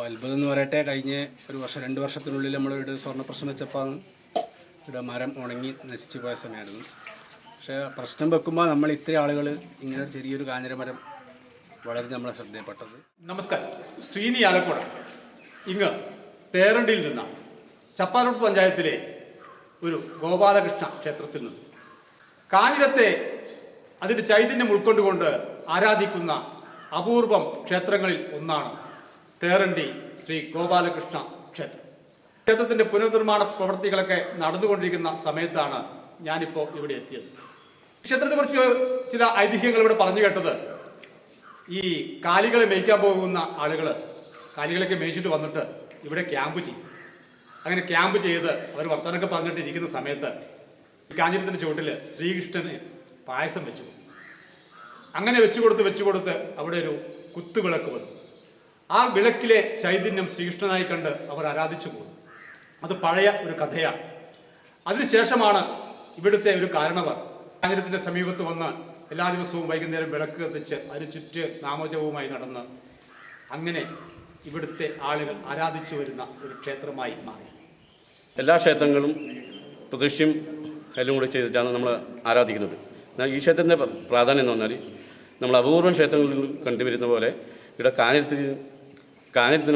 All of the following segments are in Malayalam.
അത്ഭുതം എന്ന് പറയട്ടെ, കഴിഞ്ഞ ഒരു വർഷം 2 വർഷത്തിനുള്ളിൽ നമ്മൾ ഇവിടെ സ്വർണ്ണ പ്രശ്നം വെച്ചപ്പോൾ ഇവിടെ മരം ഉണങ്ങി നശിച്ചു പോയ സമയമായിരുന്നു. പക്ഷേ പ്രശ്നം വെക്കുമ്പോൾ നമ്മൾ ഇത്രയും ആളുകൾ ഇങ്ങനെ ചെറിയൊരു കാഞ്ഞിരമരം വളരെ നമ്മളെ ശ്രദ്ധയിൽപ്പെട്ടത്. നമസ്കാരം. ശ്രീനി ആലക്കോട് ഇങ്ങ് തേരണ്ടിയിൽ നിന്നാണ്. ചപ്പാറോട്ട് പഞ്ചായത്തിലെ ഒരു ഗോപാലകൃഷ്ണ ക്ഷേത്രത്തിൽ നിന്ന് കാഞ്ഞിരത്തെ അതിൻ്റെ ചൈതന്യം ഉൾക്കൊണ്ടുകൊണ്ട് ആരാധിക്കുന്ന അപൂർവം ക്ഷേത്രങ്ങളിൽ ഒന്നാണ് തേരണ്ടി ശ്രീ ഗോപാലകൃഷ്ണ ക്ഷേത്രം. ക്ഷേത്രത്തിൻ്റെ പുനർനിർമ്മാണ പ്രവൃത്തികളൊക്കെ നടന്നുകൊണ്ടിരിക്കുന്ന സമയത്താണ് ഞാനിപ്പോൾ ഇവിടെ എത്തിയത്. ക്ഷേത്രത്തെക്കുറിച്ച് ചില ഐതിഹ്യങ്ങൾ ഇവിടെ പറഞ്ഞു കേട്ടത്, ഈ കാലികളെ മേയ്ക്കാൻ പോകുന്ന ആളുകൾ കാലികളൊക്കെ മേയിച്ചിട്ട് വന്നിട്ട് ഇവിടെ ക്യാമ്പ് ചെയ്യും. അങ്ങനെ ക്യാമ്പ് ചെയ്ത് അവർ വർത്തമാനമൊക്കെ പറഞ്ഞിട്ട് ഇരിക്കുന്ന സമയത്ത് കാഞ്ഞിരത്തിൻ്റെ ചുവട്ടിൽ ശ്രീകൃഷ്ണന് പായസം വെച്ചു. അങ്ങനെ വെച്ചു കൊടുത്ത് അവിടെ ഒരു കുത്തുവിളക്ക് വന്നു. ആ വിളക്കിലെ ചൈതന്യം ശ്രീകൃഷ്ണനായി കണ്ട് അവർ ആരാധിച്ചു പോകും. അത് പഴയ ഒരു കഥയാണ്. അതിനുശേഷമാണ് ഇവിടുത്തെ ഒരു കാരണവർ കാഞ്ഞിരത്തിൻ്റെ സമീപത്ത് വന്ന് എല്ലാ ദിവസവും വൈകുന്നേരം വിളക്ക് കത്തിച്ച് അതിന് ചുറ്റ് നാമജപവുമായി നടന്ന് അങ്ങനെ ഇവിടുത്തെ ആളുകൾ ആരാധിച്ചു വരുന്ന ഒരു ക്ഷേത്രമായി മാറി. എല്ലാ ക്ഷേത്രങ്ങളും പ്രതിഷ്ഠയും എല്ലാം കൂടി ചെയ്തിട്ടാണ് നമ്മൾ ആരാധിക്കുന്നത്. എന്നാൽ ഈ ക്ഷേത്രത്തിൻ്റെ പ്രാധാന്യം എന്ന് പറഞ്ഞാൽ നമ്മൾ അപൂർവം ക്ഷേത്രങ്ങളിൽ കണ്ടുവരുന്ന പോലെ ഇവിടെ കാഞ്ഞിരത്തിന്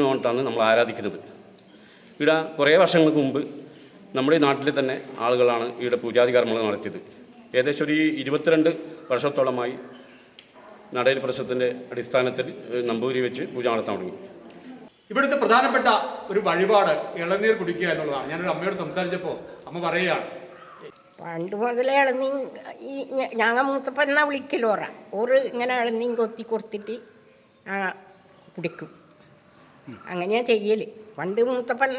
കൊണ്ടാണ് നമ്മൾ ആരാധിക്കുന്നത്. ഇവിടെ കുറേ വർഷങ്ങൾക്ക് മുമ്പ് നമ്മുടെ ഈ നാട്ടിലെ തന്നെ ആളുകളാണ് ഇവിടെ പൂജാതി കർമ്മങ്ങൾ നടത്തിയത്. ഏകദേശം ഒരു 22 വർഷത്തോളമായി നടയിൽ പ്രശ്നത്തിൻ്റെ അടിസ്ഥാനത്തിൽ നമ്പൂരി വെച്ച് പൂജ നടത്താൻ തുടങ്ങി. ഇവിടുത്തെ പ്രധാനപ്പെട്ട ഒരു വഴിപാട് ഇളനീർ കുടിക്കുക എന്നുള്ളതാണ്. ഞാനൊരു അമ്മയോട് സംസാരിച്ചപ്പോൾ അമ്മ പറയുകയാണ്, പണ്ട് മുതലേ ഇളനീൻ ഈ ഞങ്ങൾ മൂത്തപ്പന്നാ വിളിക്കലോറ ഓറ് ഇങ്ങനെ ഇളനീൻ കൊത്തി കൊടുത്തിട്ട് കുടിക്കും. അങ്ങനെയാ ചെയ്യല്. പണ്ട് മൂത്തപ്പൻ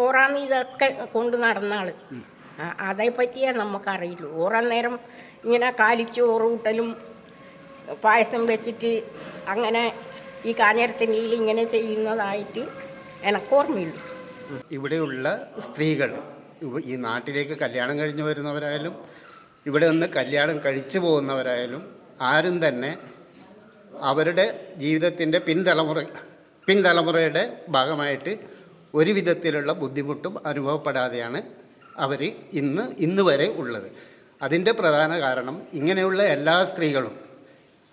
ഓറാന്ന് ഇതൊക്കെ കൊണ്ട് നടന്ന ആള്. അതേപ്പറ്റിയാ നമുക്കറിയില്ല. ഓരന്നേരം ഇങ്ങനെ കാലിച്ചോറ് കൂട്ടലും പായസം വെച്ചിട്ട് അങ്ങനെ ഈ കാഞ്ഞിരത്തിനിയിൽ ഇങ്ങനെ ചെയ്യുന്നതായിട്ട് എനക്കോർമ്മയുള്ളൂ. ഇവിടെയുള്ള സ്ത്രീകൾ ഈ നാട്ടിലേക്ക് കല്യാണം കഴിഞ്ഞ് വരുന്നവരായാലും ഇവിടെ നിന്ന് കല്യാണം കഴിച്ചു പോകുന്നവരായാലും ആരും തന്നെ അവരുടെ ജീവിതത്തിൻ്റെ പിൻതലമുറയുടെ ഭാഗമായിട്ട് ഒരു വിധത്തിലുള്ള ബുദ്ധിമുട്ടും അനുഭവപ്പെടാതെയാണ് അവർ ഇന്ന് വരെ ഉള്ളത്. അതിൻ്റെ പ്രധാന കാരണം ഇങ്ങനെയുള്ള എല്ലാ സ്ത്രീകളും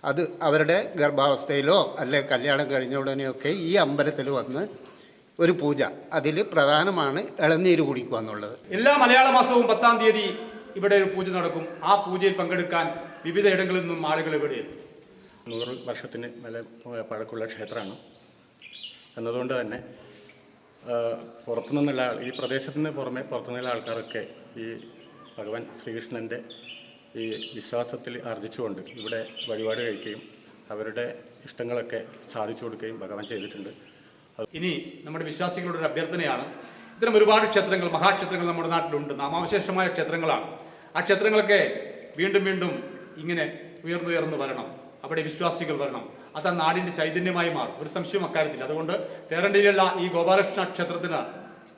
അത് അവരുടെ ഗർഭാവസ്ഥയിലോ അല്ലെ കല്യാണം കഴിഞ്ഞ ഉടനെയൊക്കെ ഈ അമ്പലത്തിൽ വന്ന് ഒരു പൂജ, അതിൽ പ്രധാനമാണ് ഇളനീര് കുടിക്കുക എന്നുള്ളത്. എല്ലാ മലയാള മാസവും 10-ാം തീയതി ഇവിടെ ഒരു പൂജ നടക്കും. ആ പൂജയിൽ പങ്കെടുക്കാൻ വിവിധ ഇടങ്ങളിൽ നിന്നും ആളുകൾ ഇവിടെ എത്തും. 100 വർഷത്തിന് മേലെ പഴക്കമുള്ള ക്ഷേത്രമാണ് എന്നതുകൊണ്ട് തന്നെ പുറത്തുനിന്നുള്ള ഈ പ്രദേശത്തിന് പുറമെ പുറത്തുനിന്നുള്ള ആൾക്കാരൊക്കെ ഈ ഭഗവാൻ ശ്രീകൃഷ്ണൻ്റെ ഈ വിശ്വാസത്തിൽ ആർജിച്ചുകൊണ്ട് ഇവിടെ വഴിപാട് കഴിക്കുകയും അവരുടെ ഇഷ്ടങ്ങളൊക്കെ സാധിച്ചു കൊടുക്കുകയും ഭഗവാൻ ചെയ്തിട്ടുണ്ട്. ഇനി നമ്മുടെ വിശ്വാസികളുടെ ഒരു അഭ്യർത്ഥനയാണ്, ഇത്തരം ഒരുപാട് ക്ഷേത്രങ്ങൾ, മഹാക്ഷേത്രങ്ങൾ നമ്മുടെ നാട്ടിലുണ്ട്. നാമാവശേഷമായ ക്ഷേത്രങ്ങളാണ്. ആ ക്ഷേത്രങ്ങളൊക്കെ വീണ്ടും വീണ്ടും ഇങ്ങനെ ഉയർന്നുയർന്നു വരണം. അവിടെ വിശ്വാസികൾ വരണം. അത് ആ നാടിൻ്റെ ചൈതന്യമായി മാറും. ഒരു സംശയവും അക്കാര്യത്തില്ല. അതുകൊണ്ട് തേരണ്ടിയിലുള്ള ഈ ഗോപാലകൃഷ്ണ ക്ഷേത്രത്തിന്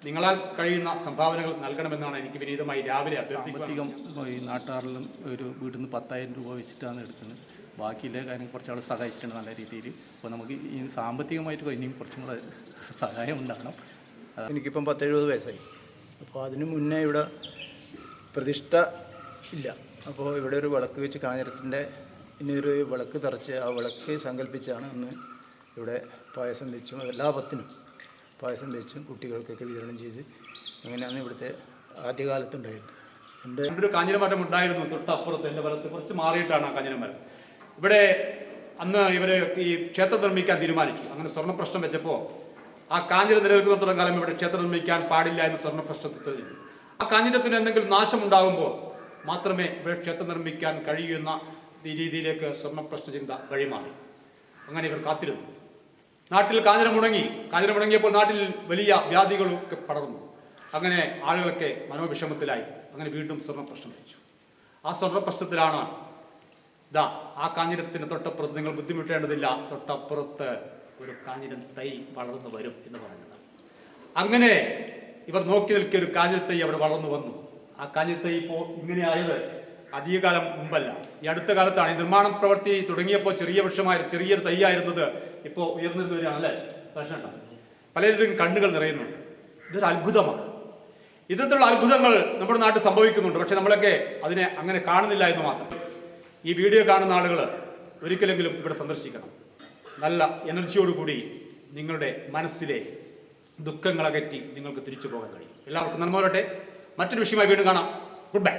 നിങ്ങളാൽ കഴിയുന്ന സംഭാവനകൾ നൽകണമെന്നാണ് എനിക്ക് വിനീതമായി രാവിലെ സാമ്പത്തികം ഈ നാട്ടുകാരിലും ഒരു വീട്ടിൽ നിന്ന് 10,000 രൂപ വെച്ചിട്ടാണ് എടുക്കുന്നത്. ബാക്കിയുള്ള കാര്യം കുറച്ചാൾ സഹായിച്ചിട്ടുണ്ട് നല്ല രീതിയിൽ. അപ്പോൾ നമുക്ക് ഈ സാമ്പത്തികമായിട്ട് ഇനിയും കുറച്ചും കൂടെ സഹായം ഉണ്ടാകണം. എനിക്കിപ്പം 70 വയസ്സായി. അപ്പോൾ അതിനു മുന്നേ ഇവിടെ പ്രതിഷ്ഠ ഇല്ല. അപ്പോൾ ഇവിടെ ഒരു വിളക്ക് വെച്ച് കാഞ്ഞിരത്തിൻ്റെ ഇനിയൊരു വിളക്ക് തറച്ച് ആ വിളക്ക് സങ്കല്പിച്ചാണ് അന്ന് ഇവിടെ പായസം വെച്ചും എല്ലാ പത്തിനും പായസം വെച്ചും കുട്ടികൾക്കൊക്കെ വിതരണം ചെയ്ത് അങ്ങനെയാണ് ഇവിടുത്തെ ആദ്യകാലത്തുണ്ടായിരുന്നത്. എൻ്റെ ഒരു കാഞ്ഞിരമരം ഉണ്ടായിരുന്നു തൊട്ടപ്പുറത്ത്, എൻ്റെ വലത്ത് കുറച്ച് മാറിയിട്ടാണ് ആ കാഞ്ഞിരമരം. ഇവിടെ അന്ന് ഇവർ ഈ ക്ഷേത്രം നിർമ്മിക്കാൻ തീരുമാനിച്ചു. അങ്ങനെ സ്വർണ്ണ പ്രശ്നം വെച്ചപ്പോൾ ആ കാഞ്ഞിരം നിലനിൽക്കുന്നിടത്തോളം കാലം ഇവിടെ ക്ഷേത്രം നിർമ്മിക്കാൻ പാടില്ല എന്ന് സ്വർണ്ണ പ്രശ്നത്തിൽ ആ കാഞ്ഞിരത്തിന് എന്തെങ്കിലും നാശമുണ്ടാകുമ്പോൾ മാത്രമേ ഇവിടെ ക്ഷേത്രം നിർമ്മിക്കാൻ കഴിയുന്ന രീതിയിലേക്ക് സ്വർണ്ണ പ്രശ്ന ചിന്ത വഴിമാറി. അങ്ങനെ ഇവർ കാത്തിരുന്നു. നാട്ടിൽ കാഞ്ഞിരം മുടങ്ങിയപ്പോൾ നാട്ടിൽ വലിയ വ്യാധികളൊക്കെ പടർന്നു. അങ്ങനെ ആളുകളൊക്കെ മനോവിഷമത്തിലായി. അങ്ങനെ വീണ്ടും സ്വർണ്ണ പ്രശ്നം വെച്ചു. ആ സ്വർണ്ണ പ്രശ്നത്തിലാണ് ആ കാഞ്ഞിരത്തിന് തൊട്ടപ്പുറത്ത്, നിങ്ങൾ ബുദ്ധിമുട്ടേണ്ടതില്ല, തൊട്ടപ്പുറത്ത് ഒരു കാഞ്ഞിരം തൈ വളർന്നു വരും എന്ന് പറയുന്നത്. അങ്ങനെ ഇവർ നോക്കി നിൽക്കിയ ഒരു കാഞ്ഞിരത്തൈ അവിടെ വളർന്നു വന്നു. ആ കാഞ്ഞിരത്തൈ ഇപ്പോൾ ഇങ്ങനെയായത് അധികകാലം മുമ്പല്ല, ഈ അടുത്ത കാലത്താണ്. ഈ നിർമ്മാണ പ്രവൃത്തി തുടങ്ങിയപ്പോൾ ചെറിയ വൃക്ഷമായ ചെറിയൊരു തൈയായിരുന്നത് ഇപ്പോൾ ഉയർന്നിരുന്നു വരികയാണ് അല്ലേ? പ്രശ്നം പലരുടെയും കണ്ണുകൾ നിറയുന്നുണ്ട്. ഇതൊരു അത്ഭുതമാണ്. ഇത്തരത്തിലുള്ള അത്ഭുതങ്ങൾ നമ്മുടെ നാട്ടിൽ സംഭവിക്കുന്നുണ്ട്. പക്ഷെ നമ്മളൊക്കെ അതിനെ അങ്ങനെ കാണുന്നില്ല എന്ന് മാത്രം. ഈ വീഡിയോ കാണുന്ന ആളുകൾ ഒരിക്കലെങ്കിലും ഇവിടെ സന്ദർശിക്കണം. നല്ല എനർജിയോടുകൂടി നിങ്ങളുടെ മനസ്സിലെ ദുഃഖങ്ങളകറ്റി നിങ്ങൾക്ക് തിരിച്ചു പോകാൻ കഴിയും. എല്ലാവർക്കും നന്മ വരട്ടെ. മറ്റൊരു വിഷയമായി വീണ്ടും കാണാം. Good bye.